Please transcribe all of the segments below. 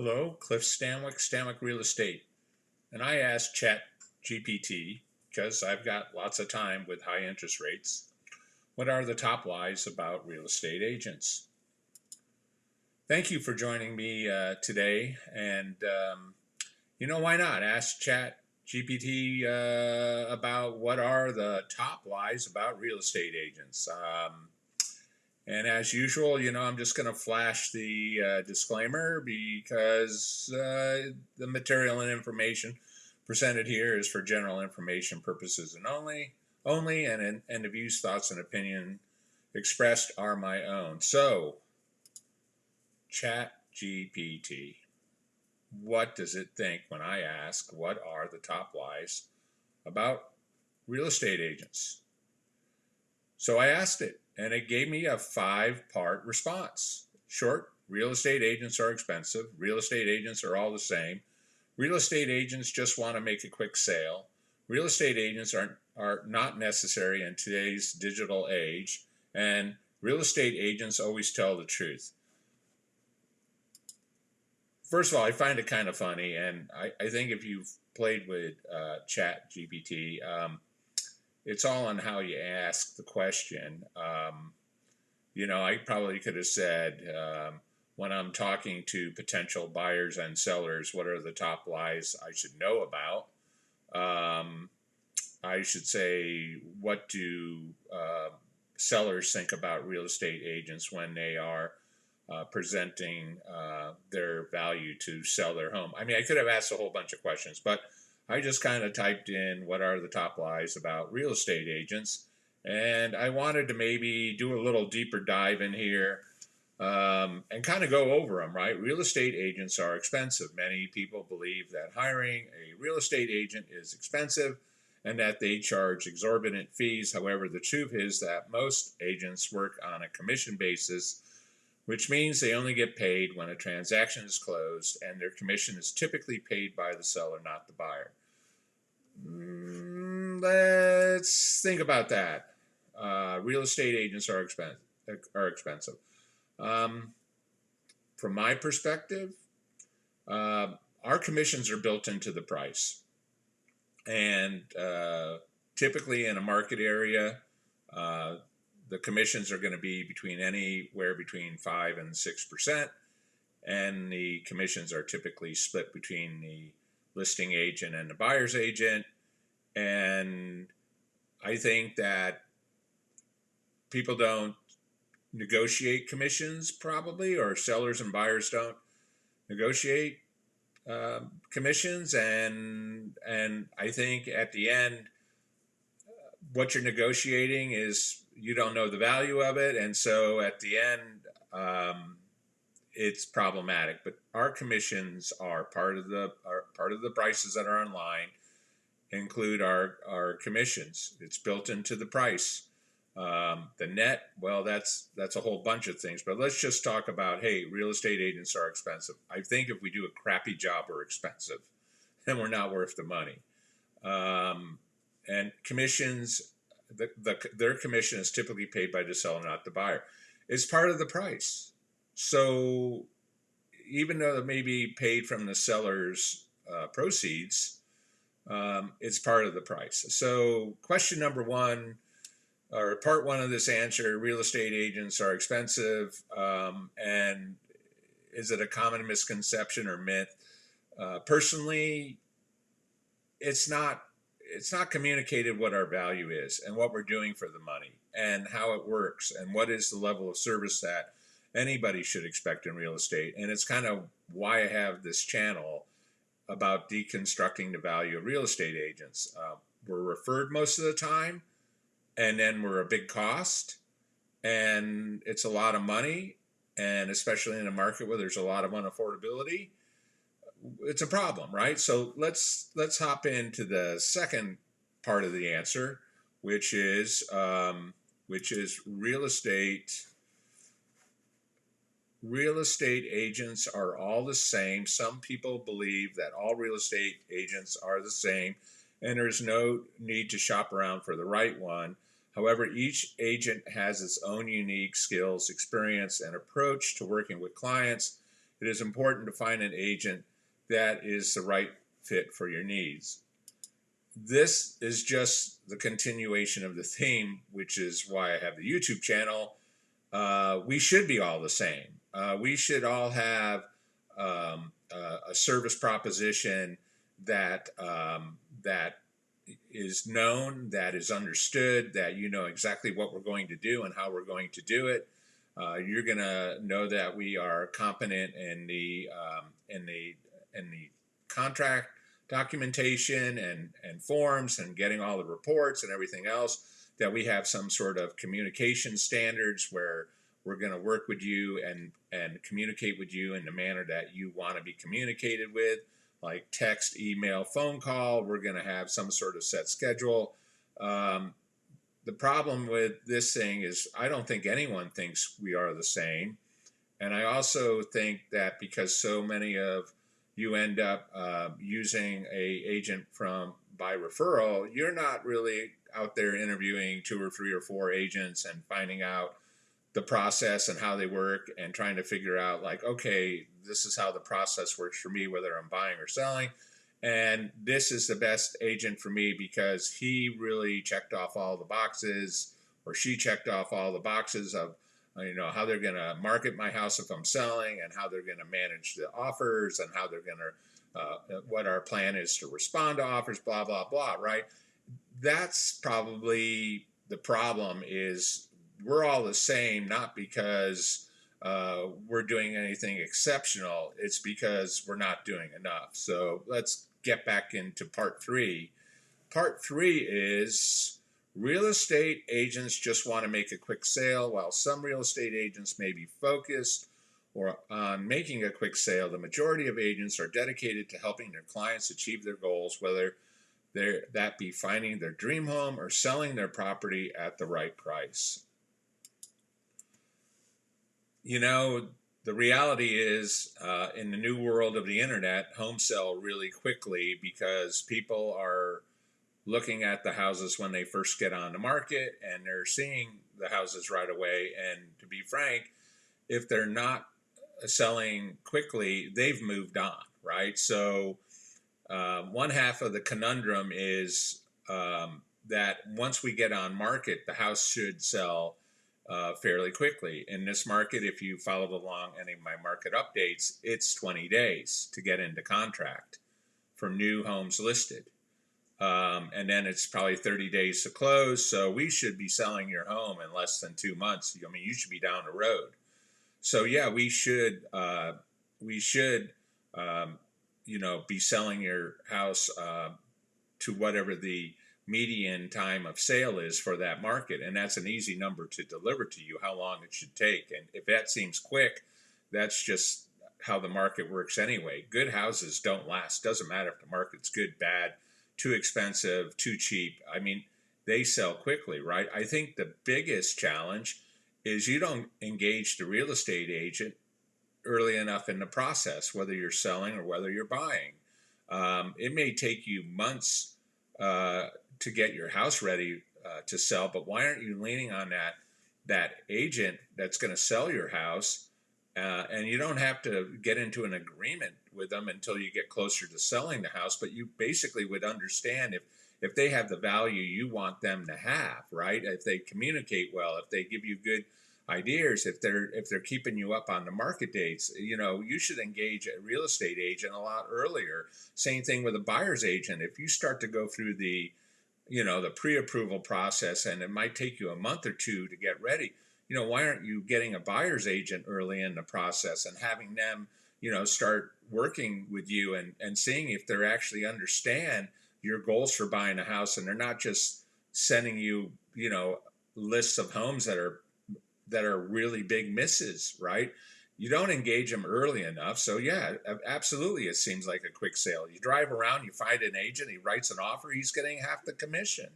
Hello, Cliff Stanwick Real Estate. And I asked ChatGPT, because I've got lots of time with high interest rates, what are the top lies about real estate agents? Thank you for joining me today. And, why not? Ask ChatGPT about what are the top lies about real estate agents. And as usual, I'm just going to flash the disclaimer because the material and information presented here is for general information purposes and only, and the views, thoughts, and opinion expressed are my own. So, ChatGPT, what does it think when I ask what are the top lies about real estate agents? So I asked it, and it gave me a 5-part response. Short: real estate agents are expensive. Real estate agents are all the same. Real estate agents just want to make a quick sale. Real estate agents are not necessary in today's digital age. And real estate agents always tell the truth. First of all, I find it kind of funny, and I think if you've played with ChatGPT, it's all on how you ask the question. I probably could have said, when I'm talking to potential buyers and sellers, what are the top lies I should know about? I should say, what do sellers think about real estate agents when they are presenting their value to sell their home? I mean, I could have asked a whole bunch of questions, but I just kind of typed in what are the top lies about real estate agents, and I wanted to maybe do a little deeper dive in here and kind of go over them, right? Real estate agents are expensive. Many people believe that hiring a real estate agent is expensive and that they charge exorbitant fees. However, the truth is that most agents work on a commission basis, which means they only get paid when a transaction is closed, and their commission is typically paid by the seller, not the buyer. Let's think about that. Real estate agents are expensive. From my perspective, our commissions are built into the price. And typically in a market area, the commissions are going to be anywhere between 5 and 6%. And the commissions are typically split between the listing agent and the buyer's agent. And I think that people don't negotiate commissions, probably, or sellers and buyers don't negotiate commissions. And I think at the end, what you're negotiating is you don't know the value of it, and so at the end, it's problematic. But our commissions are part of the prices that are online. Include our commissions. It's built into the price. The net, well, that's a whole bunch of things. But let's just talk about, hey, real estate agents are expensive. I think if we do a crappy job, we're expensive, then we're not worth the money. And commissions, their commission is typically paid by the seller, not the buyer. It's part of the price. So even though it may be paid from the seller's proceeds, it's part of the price. So question number one, or part one of this answer: real estate agents are expensive. And is it a common misconception or myth? Personally, it's not communicated what our value is and what we're doing for the money and how it works and what is the level of service that anybody should expect in real estate. And it's kind of why I have this channel about deconstructing the value of real estate agents. We're referred most of the time, and then we're a big cost, and it's a lot of money, and especially in a market where there's a lot of unaffordability, it's a problem, right? So let's hop into the second part of the answer, which is real estate. Real estate agents are all the same. Some people believe that all real estate agents are the same, and there's no need to shop around for the right one. However, each agent has its own unique skills, experience, and approach to working with clients. it is important to find an agent that is the right fit for your needs. This is just the continuation of the theme, which is why I have the YouTube channel. We should be all the same. We should all have a service proposition that that is known, that is understood, that you know exactly what we're going to do and how we're going to do it. You're going to know that we are competent in the contract documentation and forms and getting all the reports and everything else, that we have some sort of communication standards where we're going to work with you and communicate with you in the manner that you want to be communicated with, like text, email, phone call. We're going to have some sort of set schedule. The problem with this thing is I don't think anyone thinks we are the same. And I also think that because so many of you end up using a agent by referral, you're not really out there interviewing 2 or 3 or 4 agents and finding out the process and how they work and trying to figure out, like, okay, this is how the process works for me, whether I'm buying or selling. And this is the best agent for me because he really checked off all the boxes, or she checked off all the boxes of, you know, how they're going to market my house if I'm selling, and how they're going to manage the offers, and how they're going to, what our plan is to respond to offers, blah, blah, blah, right? That's probably the problem, is we're all the same, not because we're doing anything exceptional. It's because we're not doing enough. So let's get back into part 3. Part 3 is real estate agents just want to make a quick sale. While some real estate agents may be focused on making a quick sale, the majority of agents are dedicated to helping their clients achieve their goals, whether that be finding their dream home or selling their property at the right price. You know, the reality is, in the new world of the internet, homes sell really quickly because people are looking at the houses when they first get on the market, and they're seeing the houses right away. And to be frank, if they're not selling quickly, they've moved on, right? So one half of the conundrum is that once we get on market, the house should sell fairly quickly. In this market, if you followed along any of my market updates, it's 20 days to get into contract for new homes listed. And then it's probably 30 days to close. So we should be selling your home in less than 2 months. I mean, you should be down the road. So yeah, we should be selling your house to whatever the median time of sale is for that market. And that's an easy number to deliver to you, how long it should take. And if that seems quick, that's just how the market works anyway. Good houses don't last. Doesn't matter if the market's good, bad, too expensive, too cheap. I mean, they sell quickly, right? I think the biggest challenge is you don't engage the real estate agent early enough in the process, whether you're selling or whether you're buying. It may take you months to get your house ready to sell, but why aren't you leaning on that agent that's going to sell your house? And you don't have to get into an agreement with them until you get closer to selling the house, but you basically would understand if they have the value you want them to have, right? If they communicate well, if they give you good ideas, if they're keeping you up on the market dates, you know, you should engage a real estate agent a lot earlier. Same thing with a buyer's agent. If you start to go through the pre-approval process, and it might take you a month or 2 to get ready, you know, why aren't you getting a buyer's agent early in the process and having them, you know, start working with you and seeing if they actually understand your goals for buying a house, and they're not just sending you, you know, lists of homes that are really big misses, right? You don't engage them early enough. So yeah, absolutely, it seems like a quick sale. You drive around, you find an agent, he writes an offer, he's getting half the commission.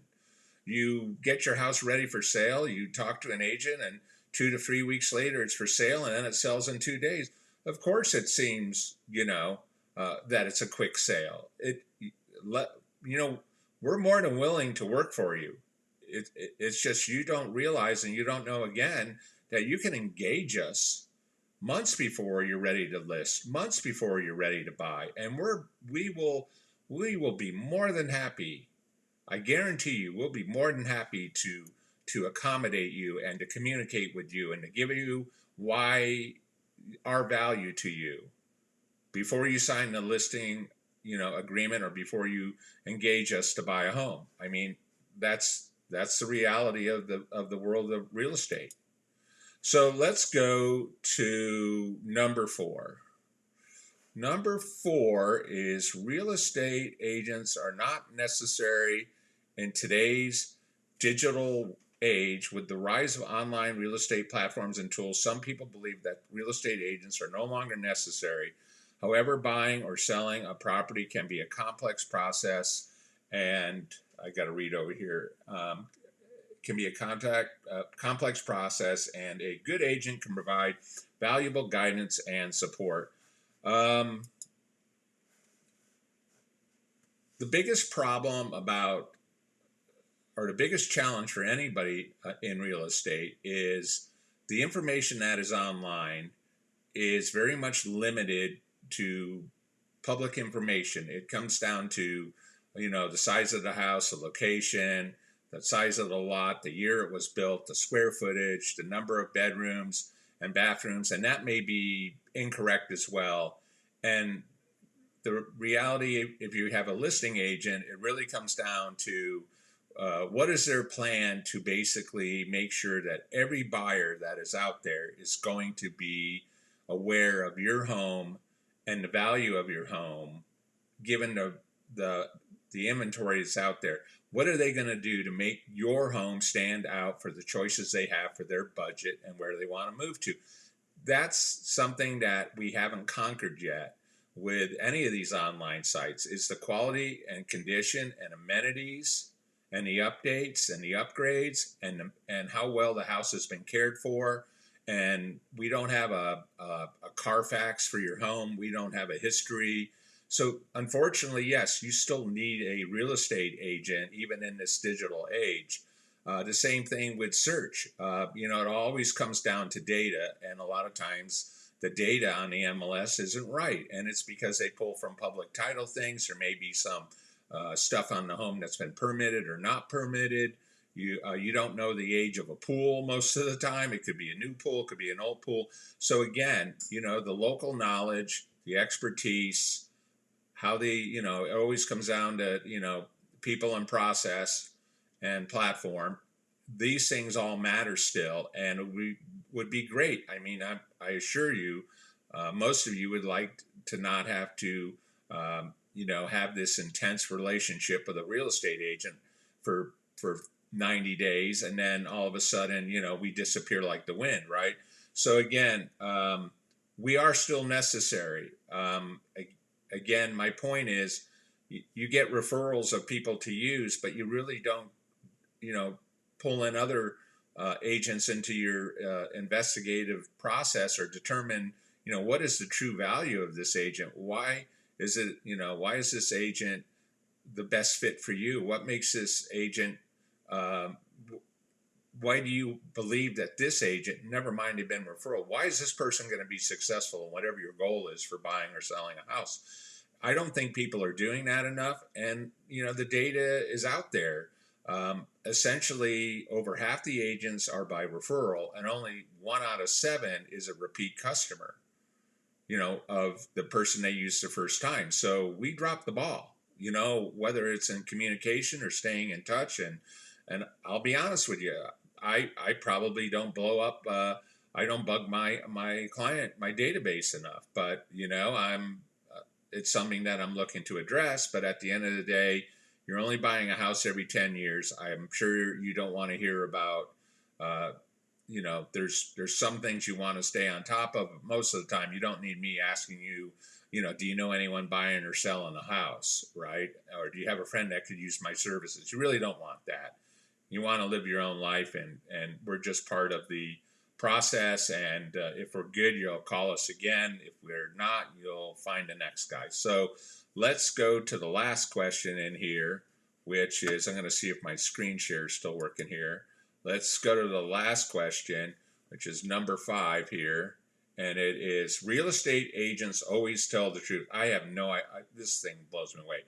You get your house ready for sale, you talk to an agent, and 2 to 3 weeks later it's for sale, and then it sells in 2 days. Of course it seems, you know, that it's a quick sale. We're more than willing to work for you. It's just you don't realize, and you don't know, again, that you can engage us months before you're ready to list, months before you're ready to buy. And we will be more than happy. I guarantee you, we'll be more than happy to accommodate you and to communicate with you and to give you why our value to you before you sign the listing, agreement, or before you engage us to buy a home. I mean, that's the reality of the world of real estate. So let's go to number 4. Number 4 is real estate agents are not necessary in today's digital age. With the rise of online real estate platforms and tools, some people believe that real estate agents are no longer necessary. However, buying or selling a property can be a complex process, and I got to read over here. Can be a complex process, and a good agent can provide valuable guidance and support. The biggest problem the biggest challenge for anybody in real estate is the information that is online is very much limited to public information. It comes down to, the size of the house, the location, the size of the lot, the year it was built, the square footage, the number of bedrooms and bathrooms, and that may be incorrect as well. And the reality, if you have a listing agent, it really comes down to what is their plan to basically make sure that every buyer that is out there is going to be aware of your home and the value of your home, given the inventory that's out there. What are they going to do to make your home stand out for the choices they have for their budget and where they want to move to? That's something that we haven't conquered yet with any of these online sites, is the quality and condition and amenities and the updates and the upgrades and how well the house has been cared for. And we don't have a Carfax for your home. We don't have a history. So unfortunately, yes, you still need a real estate agent, even in this digital age. The same thing with search. It always comes down to data, and a lot of times the data on the MLS isn't right, and it's because they pull from public title things. There may be some stuff on the home that's been permitted or not permitted. You don't know the age of a pool most of the time. It could be a new pool, it could be an old pool. So again, the local knowledge, the expertise, how it always comes down to, people and process and platform. These things all matter still, and it would be great. I mean, I assure you, most of you would like to not have to, have this intense relationship with a real estate agent for 90 days, and then all of a sudden, we disappear like the wind, right? So again, we are still necessary. Again, my point is, you get referrals of people to use, but you really don't, pull in other agents into your investigative process or determine, what is the true value of this agent? Why is this agent the best fit for you? What makes this agent, why do you believe that this agent, never mind they've been referral, why is this person going to be successful in whatever your goal is for buying or selling a house? I don't think people are doing that enough. And, the data is out there. Essentially, over half the agents are by referral, and only 1 out of 7 is a repeat customer, of the person they used the first time. So we dropped the ball, whether it's in communication or staying in touch. And I'll be honest with you, I probably don't blow up, I don't bug my client, my database enough, but, it's something that I'm looking to address. But at the end of the day, you're only buying a house every 10 years. I'm sure you don't want to hear about, there's some things you want to stay on top of. Most of the time, you don't need me asking you, do you know anyone buying or selling a house, right? Or do you have a friend that could use my services? You really don't want that. You want to live your own life, and we're just part of the process. And if we're good, you'll call us again. If we're not, you'll find the next guy. So let's go to the last question in here, which is, I'm going to see if my screen share is still working here. Let's go to the last question, which is number 5 here. and it is real estate agents always tell the truth. I have no idea. This thing blows me away.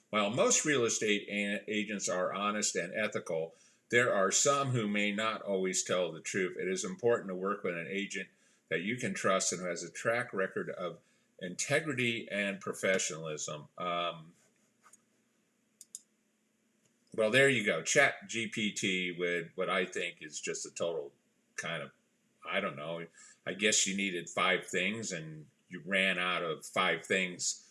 While most real estate agents are honest and ethical, there are some who may not always tell the truth. It is important to work with an agent that you can trust and who has a track record of integrity and professionalism. Well, there you go. ChatGPT with what I think is just a total kind of, I don't know. I guess you needed 5 things and you ran out of 5 things,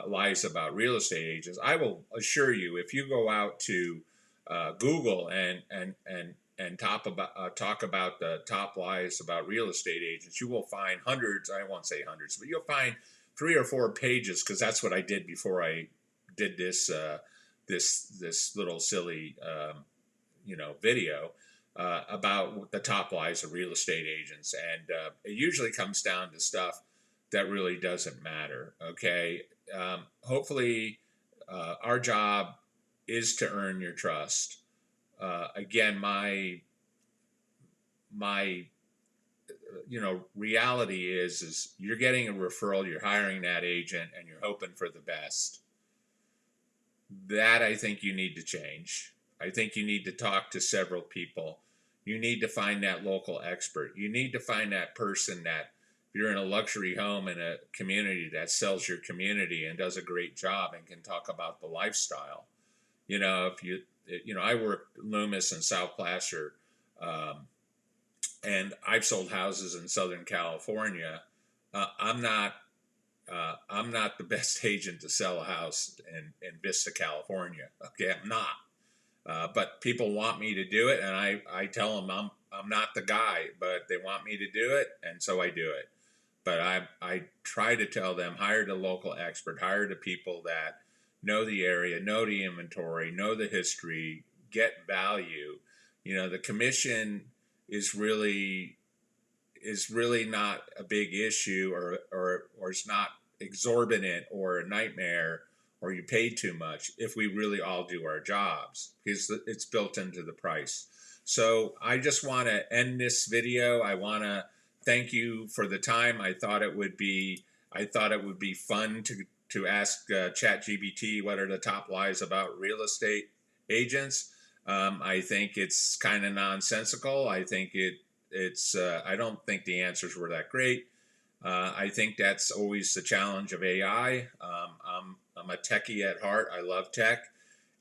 lies about real estate agents. I will assure you, if you go out to Google and talk about the top lies about real estate agents, you will find hundreds. I won't say hundreds, but you'll find 3 or 4 pages, because that's what I did before I did this this little silly video about the top lies of real estate agents, and it usually comes down to stuff that really doesn't matter. Okay, hopefully our job is to earn your trust. Again, my reality is you're getting a referral, you're hiring that agent, and you're hoping for the best. That I think you need to change. I think you need to talk to several people. You need to find that local expert. You need to find that person that, if you're in a luxury home in a community, that sells your community and does a great job and can talk about the lifestyle. I worked Loomis and South Placer, and I've sold houses in Southern California. I'm not the best agent to sell a house in Vista, California. Okay, I'm not. But people want me to do it, and I tell them I'm not the guy, but they want me to do it, and so I do it. But I try to tell them, hire the local expert, hire the people that know the area, know the inventory, know the history, get value. The commission is really not a big issue, or it's not exorbitant or a nightmare, or you pay too much, if we really all do our jobs, because it's built into the price. So I just want to end this video. I want to thank you for the time. I thought it would be fun to ask ChatGPT what are the top lies about real estate agents. I think it's kind of nonsensical. I think it's I don't think the answers were that great. I think that's always the challenge of AI. I'm a techie at heart. I love tech.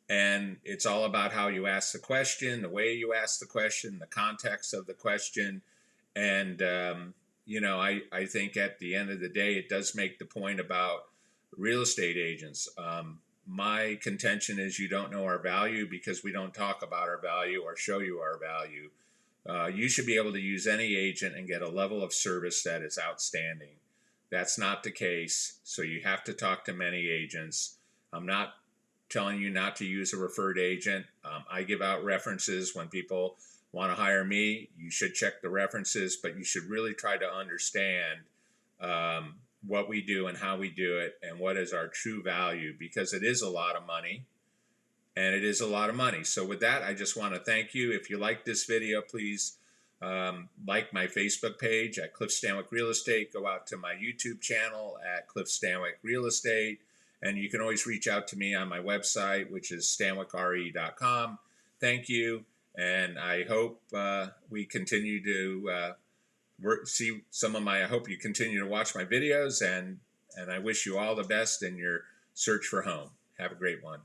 And it's all about how you ask the question, the way you ask the question, the context of the question. And, I think at the end of the day, it does make the point about real estate agents. My contention is you don't know our value because we don't talk about our value or show you our value. You should be able to use any agent and get a level of service that is outstanding. That's not the case, so you have to talk to many agents. I'm not telling you not to use a referred agent. I give out references when people want to hire me. You should check the references, but you should really try to understand what we do and how we do it and what is our true value, because it is a lot of money. And it is a lot of money. So with that, I just want to thank you. If you like this video, please like my Facebook page at Cliff Stanwick Real Estate. Go out to my YouTube channel at Cliff Stanwick Real Estate. And you can always reach out to me on my website, which is stanwickre.com. Thank you. And I hope we continue to I hope you continue to watch my videos. And I wish you all the best in your search for home. Have a great one.